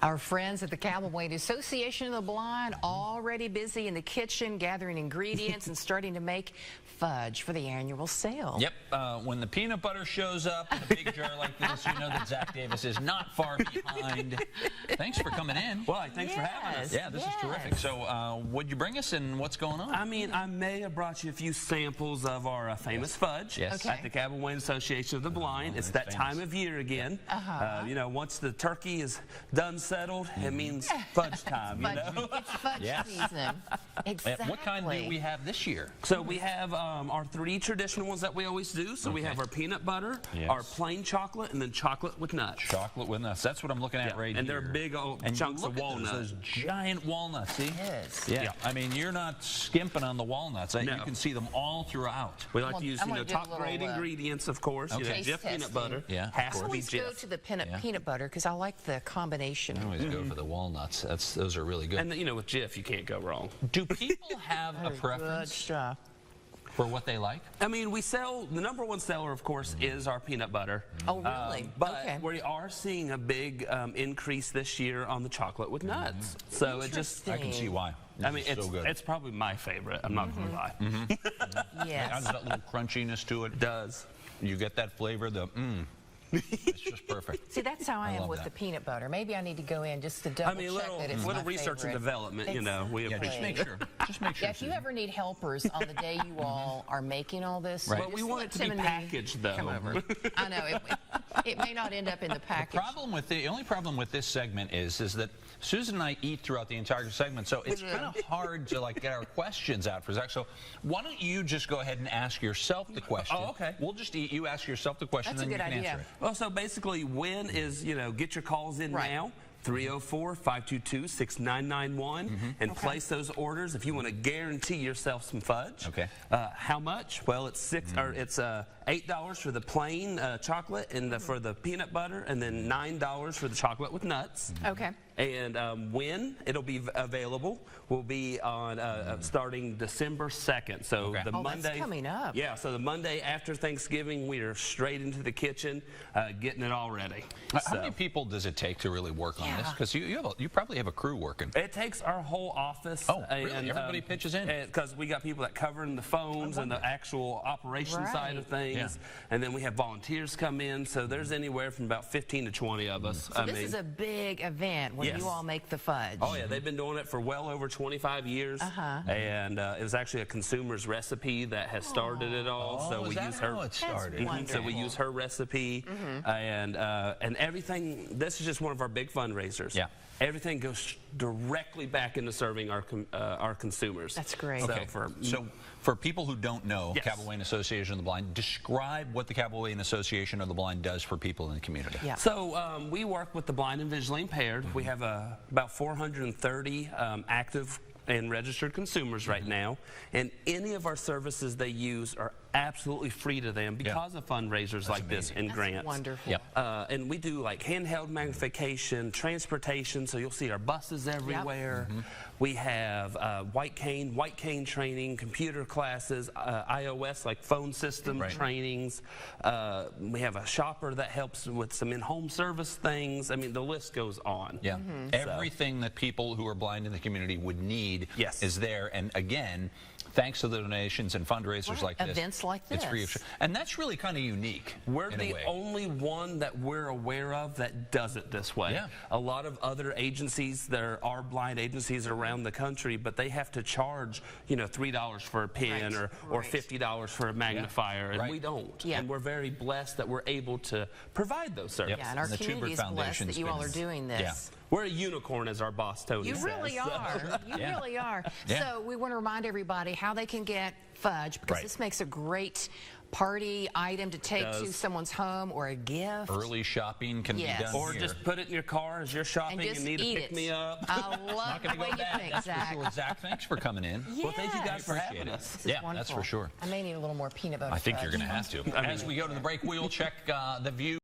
Our friends at the Cabell-Wayne Association of the Blind already busy in the kitchen gathering ingredients and starting to make fudge for the annual sale. Yep, when the peanut butter shows up in a big jar like this, you know that Zach Davis is not far behind. Thanks for coming in. Well, thanks for having us. Yeah, this is terrific. So, what'd you bring us and what's going on? I mean, I may have brought you a few samples of our famous fudge at the Cabell-Wayne Association of the Blind. It's that time of year again. You know, once the turkey is done settled, it means fudge time, you know? It's fudge season. Exactly. What kind do we have this year? So we have our three traditional ones that we always do. So we have our peanut butter, our plain chocolate, and then chocolate with nuts. Chocolate with nuts. That's what I'm looking at right here. And they're big old chunks of walnuts. Those giant walnuts, see? Yes. Yeah. I mean, you're not skimping on the walnuts. You can see them all throughout. We like to use, top grade ingredients, of course. You know, Jif peanut butter. Yeah. Has to be Jif. I always go to the peanut butter because I like the combination. I always go for the walnuts. Those are really good. And you know, with Jif, you can't go wrong. Do people have a preference for what they like? I mean, we sell, the #1 seller, of course, is our peanut butter. Oh, really? But we are seeing a big increase this year on the chocolate with nuts. So it just, I can see why. I mean, it's probably my favorite. I'm not going to lie. Yes. It has that little crunchiness to it. It does. You get that flavor, it's just perfect. See, that's how I am with the peanut butter. Maybe I need to go in just to double check that it's little research and development, you know. We just make sure. Just make sure. Yeah, if you ever need helpers on the day you all are making all this, but we want it to be packaged, though. Come over. I know it may not end up in the package. The only problem with this segment is that Susan and I eat throughout the entire segment, so it's kind of hard to get our questions out for Zach. So why don't you just go ahead and ask yourself the question? Oh, okay. We'll just eat. You ask yourself the question, That's and then you can answer it. Well, so basically, when is, get your calls in now. 304-522-6991 and place those orders if you want to guarantee yourself some fudge. Okay. How much? Well, it's $8 for the plain chocolate and for the peanut butter, and then $9 for the chocolate with nuts. Okay. And when it'll be available will be on starting December 2nd. So the Monday. That's coming up. Yeah. So the Monday after Thanksgiving, we are straight into the kitchen, getting it all ready. How many people does it take to really work on this? Because you probably have a crew working. It takes our whole office. Oh, really? And everybody pitches in? Because we got people that covering the phones and the actual operation side of things. Yeah. And then we have volunteers come in. So there's anywhere from about 15 to 20 of us. So this is a big event when you all make the fudge. Oh, yeah. They've been doing it for well over 25 years. And it was actually a consumer's recipe that has started it all. So we use her. It started. So we use her recipe. And everything. This is just one of our big fundraisers. Yeah. Everything goes directly back into serving our consumers. That's great. Okay. So for people who don't know Cabell-Wayne Association of the Blind, describe what the Cabell-Wayne Association of the Blind does for people in the community. Yeah. So we work with the blind and visually impaired. We have about 430 active and registered consumers right now, and any of our services they use are absolutely free to them because of fundraisers like this and grants. Wonderful. Yep. And we do handheld magnification, transportation, so you'll see our buses everywhere. We have white cane training, computer classes, iOS phone system trainings. We have a shopper that helps with some in-home service things. I mean, the list goes on. Yeah. Everything that people who are blind in the community would need is there. And again, thanks to the donations and fundraisers like this. Events like this. It's free of charge. And that's really kind of unique. We're the only one that we're aware of that does it this way. Yeah. A lot of other agencies, there are blind agencies around the country, but they have to charge, $3 for a pen or $50 for a magnifier, and we don't. And we're very blessed that we're able to provide those services. Yeah, and our community is blessed that you all are doing this. Yeah. We're a unicorn, as our boss Tony says. You really are. You really are. So we want to remind everybody how they can get fudge, because this makes a great party item to take to someone's home or a gift. Early shopping can be done or just put it in your car as you're shopping and need to pick me up. I love the way you think, Zach. Zach, thanks for coming in. Well, thank you guys for having us. Yeah, that's for sure. I may need a little more peanut butter. I think you're going to have to. As we go to the break, we'll check the view.